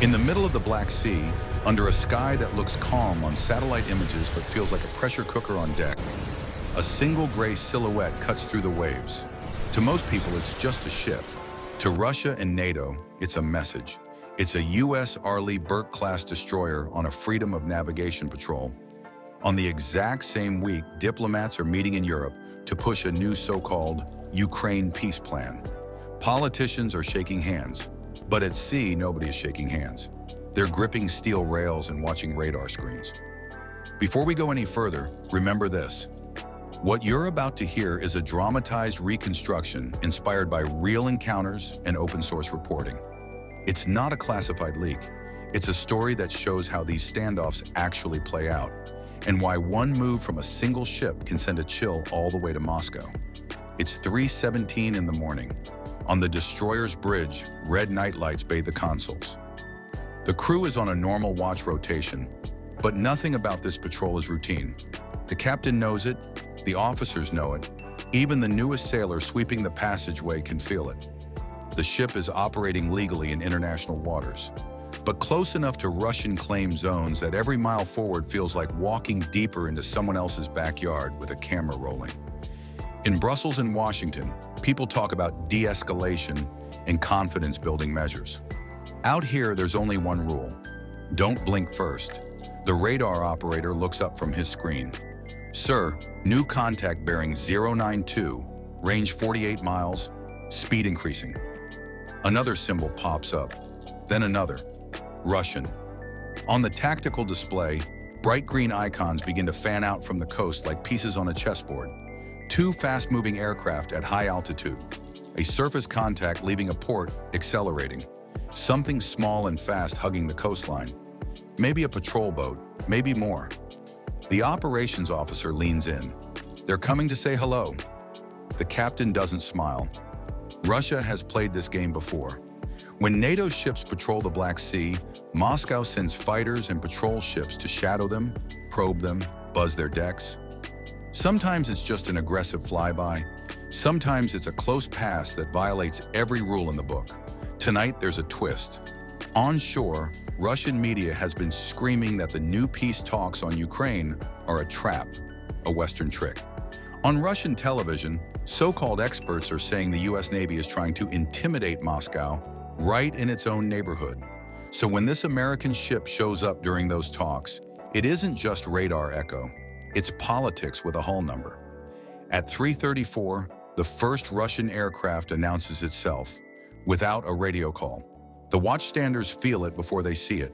In the middle of the Black Sea, under a sky that looks calm on satellite images but feels like a pressure cooker on deck, a single gray silhouette cuts through the waves. To most people, it's just a ship. To Russia and NATO, it's a message. It's a US Arleigh Burke class destroyer on a freedom of navigation patrol. On the exact same week, diplomats are meeting in Europe to push a new so-called Ukraine peace plan. Politicians are shaking hands, but at sea, nobody is shaking hands. They're gripping steel rails and watching radar screens. Before we go any further, remember this. What you're about to hear is a dramatized reconstruction inspired by real encounters and open source reporting. It's not a classified leak. It's a story that shows how these standoffs actually play out and why one move from a single ship can send a chill all the way to Moscow. It's 3:17 in the morning. On the destroyer's bridge, red nightlights bathe the consoles. The crew is on a normal watch rotation, but nothing about this patrol is routine. The captain knows it, the officers know it, even the newest sailor sweeping the passageway can feel it. The ship is operating legally in international waters, but close enough to Russian claim zones that every mile forward feels like walking deeper into someone else's backyard with a camera rolling. In Brussels and Washington, people talk about de-escalation and confidence-building measures. Out here, there's only one rule. Don't blink first. The radar operator looks up from his screen. Sir, new contact bearing 092, range 48 miles, speed increasing. Another symbol pops up, then another, Russian. On the tactical display, bright green icons begin to fan out from the coast like pieces on a chessboard. Two fast-moving aircraft at high altitude. A surface contact leaving a port, accelerating. Something small and fast hugging the coastline. Maybe a patrol boat, maybe more. The operations officer leans in. They're coming to say hello. The captain doesn't smile. Russia has played this game before. When NATO ships patrol the Black Sea, Moscow sends fighters and patrol ships to shadow them, probe them, buzz their decks. Sometimes it's just an aggressive flyby. Sometimes it's a close pass that violates every rule in the book. Tonight, there's a twist. On shore, Russian media has been screaming that the new peace talks on Ukraine are a trap, a Western trick. On Russian television, so-called experts are saying the US Navy is trying to intimidate Moscow right in its own neighborhood. So when this American ship shows up during those talks, it isn't just radar echo, it's politics with a hull number. At 3:34, the first Russian aircraft announces itself, without a radio call. The watchstanders feel it before they see it.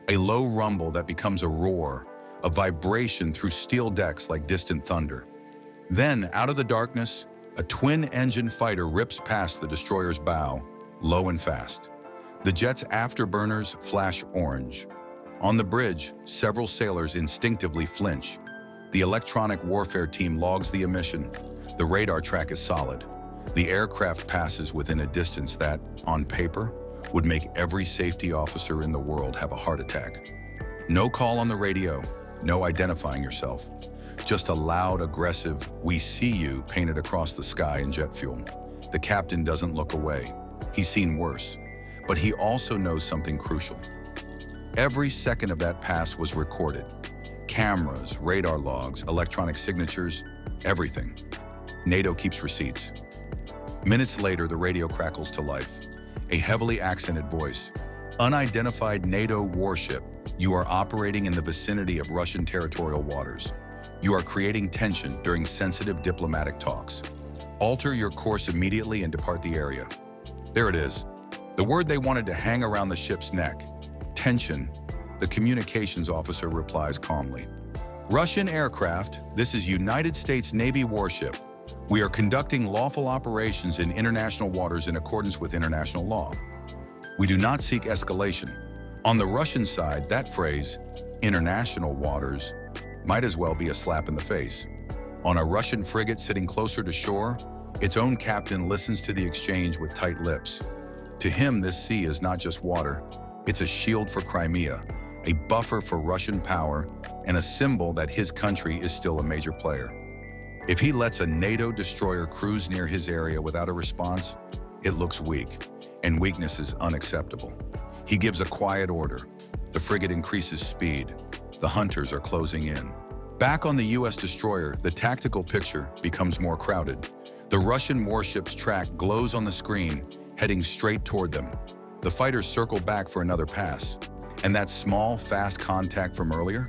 A low rumble that becomes a roar, a vibration through steel decks like distant thunder. Then, out of the darkness, a twin-engine fighter rips past the destroyer's bow, low and fast. The jet's afterburners flash orange. On the bridge, several sailors instinctively flinch. The electronic warfare team logs the emission. The radar track is solid. The aircraft passes within a distance that, on paper, would make every safety officer in the world have a heart attack. No call on the radio, no identifying yourself. Just a loud, aggressive, "We see you" painted across the sky in jet fuel. The captain doesn't look away. He's seen worse. But he also knows something crucial. Every second of that pass was recorded. Cameras, radar logs, electronic signatures, everything. NATO keeps receipts. Minutes later, the radio crackles to life. A heavily accented voice. Unidentified NATO warship. You are operating in the vicinity of Russian territorial waters. You are creating tension during sensitive diplomatic talks. Alter your course immediately and depart the area. There it is. The word they wanted to hang around the ship's neck. Tension. The communications officer replies calmly. Russian aircraft, this is United States Navy warship. We are conducting lawful operations in international waters in accordance with international law. We do not seek escalation. On the Russian side, that phrase, international waters, might as well be a slap in the face. On a Russian frigate sitting closer to shore, its own captain listens to the exchange with tight lips. To him, this sea is not just water, it's a shield for Crimea, a buffer for Russian power, and a symbol that his country is still a major player. If he lets a NATO destroyer cruise near his area without a response, it looks weak, and weakness is unacceptable. He gives a quiet order. The frigate increases speed. The hunters are closing in. Back on the US destroyer, the tactical picture becomes more crowded. The Russian warship's track glows on the screen, heading straight toward them. The fighters circle back for another pass. And that small, fast contact from earlier?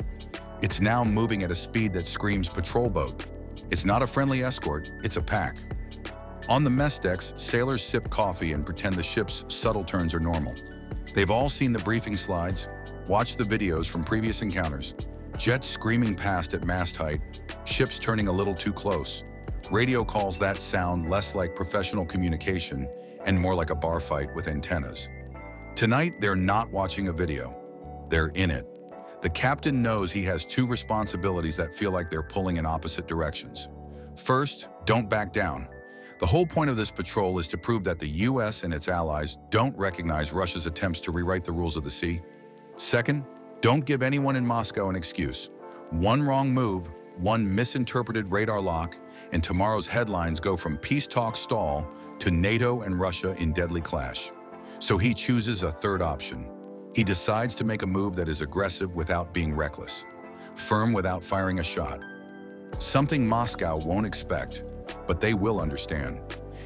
It's now moving at a speed that screams patrol boat. It's not a friendly escort, it's a pack. On the mess decks, sailors sip coffee and pretend the ship's subtle turns are normal. They've all seen the briefing slides, watched the videos from previous encounters. Jets screaming past at mast height, ships turning a little too close. Radio calls that sound less like professional communication and more like a bar fight with antennas. Tonight, they're not watching a video. They're in it. The captain knows he has two responsibilities that feel like they're pulling in opposite directions. First, don't back down. The whole point of this patrol is to prove that the US and its allies don't recognize Russia's attempts to rewrite the rules of the sea. Second, don't give anyone in Moscow an excuse. One wrong move, one misinterpreted radar lock, and tomorrow's headlines go from peace talks stall to NATO and Russia in deadly clash. So he chooses a third option. He decides to make a move that is aggressive without being reckless, firm without firing a shot. Something Moscow won't expect, but they will understand.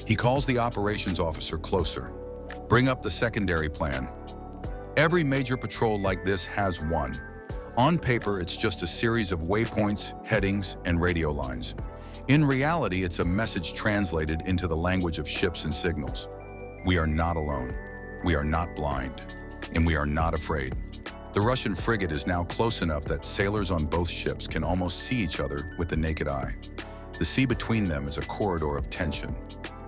He calls the operations officer closer. Bring up the secondary plan. Every major patrol like this has one. On paper, it's just a series of waypoints, headings, and radio lines. In reality, it's a message translated into the language of ships and signals. We are not alone. We are not blind. And we are not afraid. The Russian frigate is now close enough that sailors on both ships can almost see each other with the naked eye. The sea between them is a corridor of tension.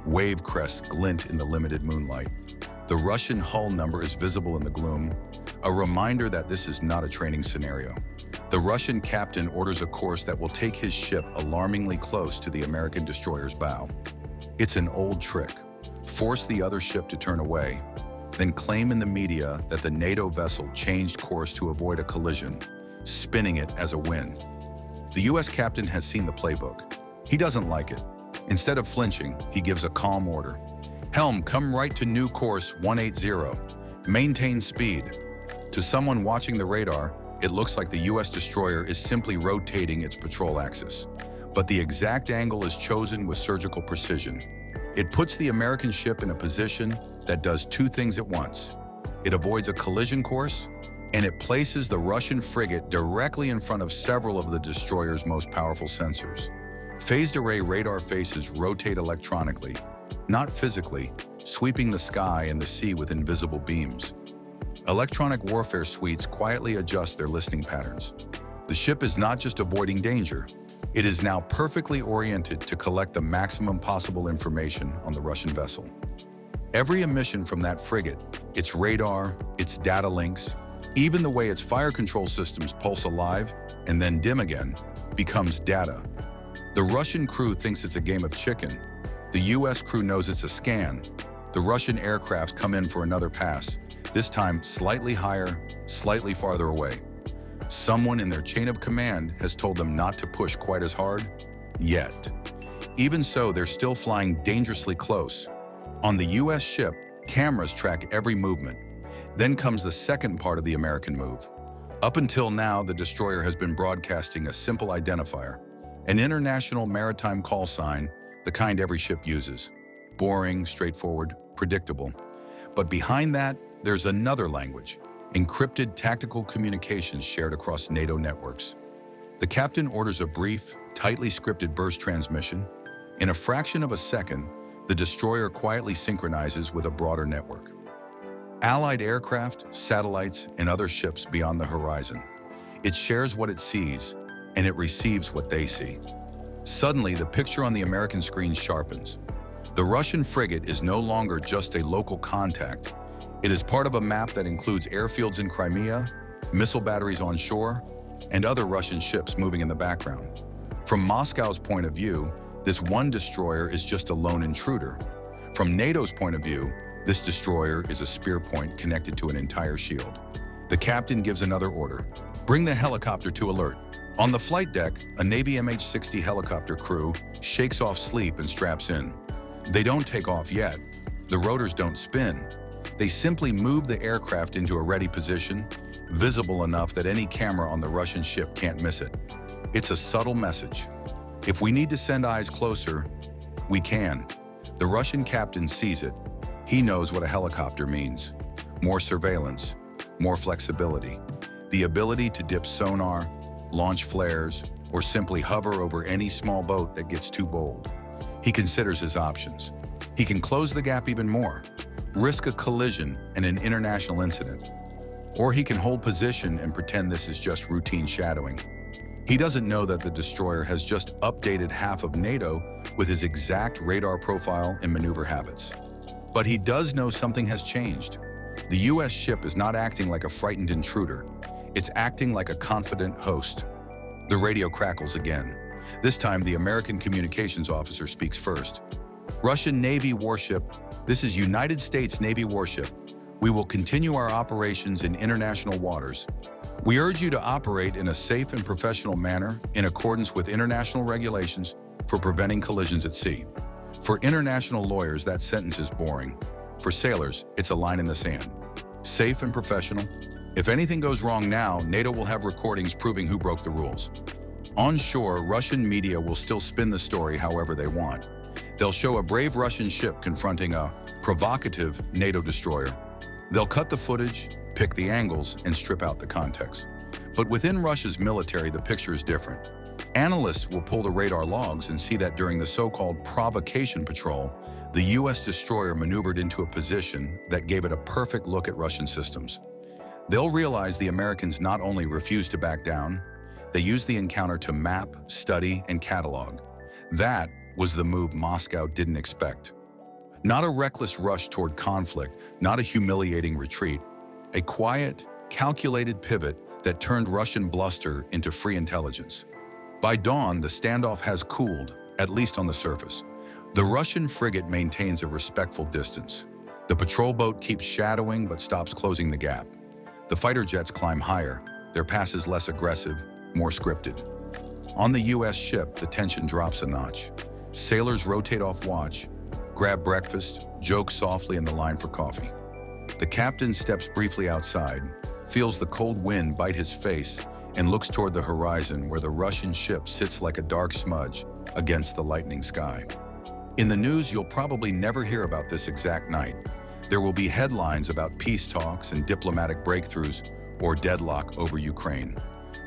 Wave crests glint in the limited moonlight. The Russian hull number is visible in the gloom, a reminder that this is not a training scenario. The Russian captain orders a course that will take his ship alarmingly close to the American destroyer's bow. It's an old trick. Force the other ship to turn away, then claim in the media that the NATO vessel changed course to avoid a collision, spinning it as a win. The US captain has seen the playbook. He doesn't like it. Instead of flinching, he gives a calm order. Helm, come right to new course 180. Maintain speed. To someone watching the radar, it looks like the US destroyer is simply rotating its patrol axis. But the exact angle is chosen with surgical precision. It puts the American ship in a position that does two things at once. It avoids a collision course, and it places the Russian frigate directly in front of several of the destroyer's most powerful sensors. Phased array radar faces rotate electronically, not physically, sweeping the sky and the sea with invisible beams. Electronic warfare suites quietly adjust their listening patterns. The ship is not just avoiding danger, it is now perfectly oriented to collect the maximum possible information on the Russian vessel. Every emission from that frigate, its radar, its data links, even the way its fire control systems pulse alive and then dim again, becomes data. The Russian crew thinks it's a game of chicken. The US crew knows it's a scan. The Russian aircraft come in for another pass, this time slightly higher, slightly farther away. Someone in their chain of command has told them not to push quite as hard, yet. Even so, they're still flying dangerously close. On the US ship, cameras track every movement. Then comes the second part of the American move. Up until now, the destroyer has been broadcasting a simple identifier, an international maritime call sign, the kind every ship uses. Boring, straightforward, predictable. But behind that, there's another language. Encrypted tactical communications shared across NATO networks. The captain orders a brief, tightly scripted burst transmission. In a fraction of a second, the destroyer quietly synchronizes with a broader network. Allied aircraft, satellites, and other ships beyond the horizon. It shares what it sees, and it receives what they see. Suddenly, the picture on the American screen sharpens. The Russian frigate is no longer just a local contact. It is part of a map that includes airfields in Crimea, missile batteries on shore, and other Russian ships moving in the background. From Moscow's point of view, this one destroyer is just a lone intruder. From NATO's point of view, this destroyer is a spear point connected to an entire shield. The captain gives another order. Bring the helicopter to alert. On the flight deck, a Navy MH-60 helicopter crew shakes off sleep and straps in. They don't take off yet. The rotors don't spin. They simply move the aircraft into a ready position, visible enough that any camera on the Russian ship can't miss it. It's a subtle message. If we need to send eyes closer, we can. The Russian captain sees it. He knows what a helicopter means. More surveillance, more flexibility. The ability to dip sonar, launch flares, or simply hover over any small boat that gets too bold. He considers his options. He can close the gap even more, risk a collision and an international incident. Or he can hold position and pretend this is just routine shadowing. He doesn't know that the destroyer has just updated half of NATO with his exact radar profile and maneuver habits. But he does know something has changed. The US ship is not acting like a frightened intruder. It's acting like a confident host. The radio crackles again. This time, the American communications officer speaks first. Russian Navy warship, this is United States Navy warship. We will continue our operations in international waters. We urge you to operate in a safe and professional manner in accordance with international regulations for preventing collisions at sea. For international lawyers, that sentence is boring. For sailors, it's a line in the sand. Safe and professional. If anything goes wrong now, NATO will have recordings proving who broke the rules. On shore, Russian media will still spin the story however they want. They'll show a brave Russian ship confronting a provocative NATO destroyer. They'll cut the footage, pick the angles, and strip out the context. But within Russia's military, the picture is different. Analysts will pull the radar logs and see that during the so-called provocation patrol, the US destroyer maneuvered into a position that gave it a perfect look at Russian systems. They'll realize the Americans not only refused to back down, they used the encounter to map, study, and catalog. That was the move Moscow didn't expect. Not a reckless rush toward conflict, not a humiliating retreat, a quiet, calculated pivot that turned Russian bluster into free intelligence. By dawn, the standoff has cooled, at least on the surface. The Russian frigate maintains a respectful distance. The patrol boat keeps shadowing but stops closing the gap. The fighter jets climb higher, their passes less aggressive, more scripted. On the US ship, the tension drops a notch. Sailors rotate off watch, grab breakfast, joke softly in the line for coffee. The captain steps briefly outside, feels the cold wind bite his face, and looks toward the horizon where the Russian ship sits like a dark smudge against the lightning sky. In the news, you'll probably never hear about this exact night. There will be headlines about peace talks and diplomatic breakthroughs or deadlock over Ukraine.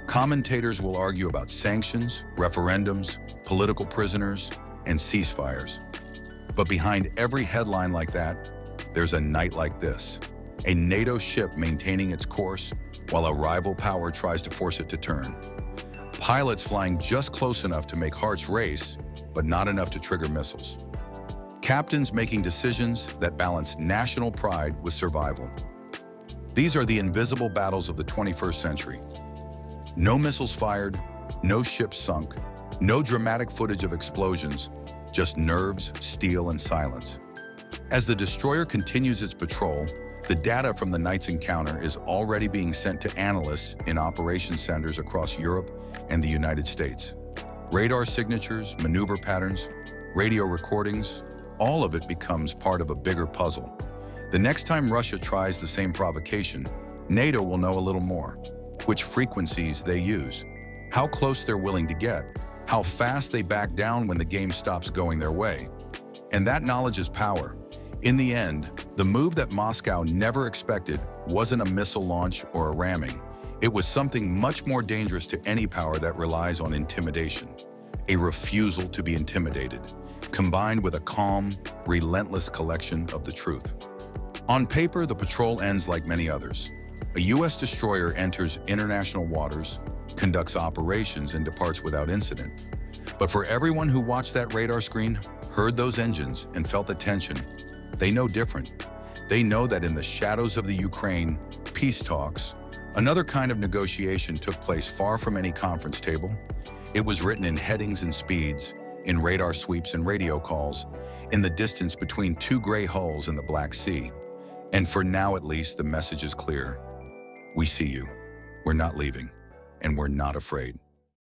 Commentators will argue about sanctions, referendums, political prisoners, and ceasefires. But behind every headline like that, there's a night like this. A NATO ship maintaining its course while a rival power tries to force it to turn. Pilots flying just close enough to make hearts race, but not enough to trigger missiles. Captains making decisions that balance national pride with survival. These are the invisible battles of the 21st century. No missiles fired, no ships sunk, no dramatic footage of explosions, just nerves, steel, and silence. As the destroyer continues its patrol, the data from the night's encounter is already being sent to analysts in operations centers across Europe and the United States. Radar signatures, maneuver patterns, radio recordings, all of it becomes part of a bigger puzzle. The next time Russia tries the same provocation, NATO will know a little more. Which frequencies they use, how close they're willing to get, how fast they back down when the game stops going their way. And that knowledge is power. In the end, the move that Moscow never expected wasn't a missile launch or a ramming. It was something much more dangerous to any power that relies on intimidation. A refusal to be intimidated, combined with a calm, relentless collection of the truth. On paper, the patrol ends like many others. A US destroyer enters international waters, conducts operations, and departs without incident. But for everyone who watched that radar screen, heard those engines, and felt the tension, they know different. They know that in the shadows of the Ukraine peace talks, another kind of negotiation took place far from any conference table. It was written in headings and speeds, in radar sweeps and radio calls, in the distance between two gray hulls in the Black Sea. And for now, at least, the message is clear. We see you. We're not leaving, and we're not afraid.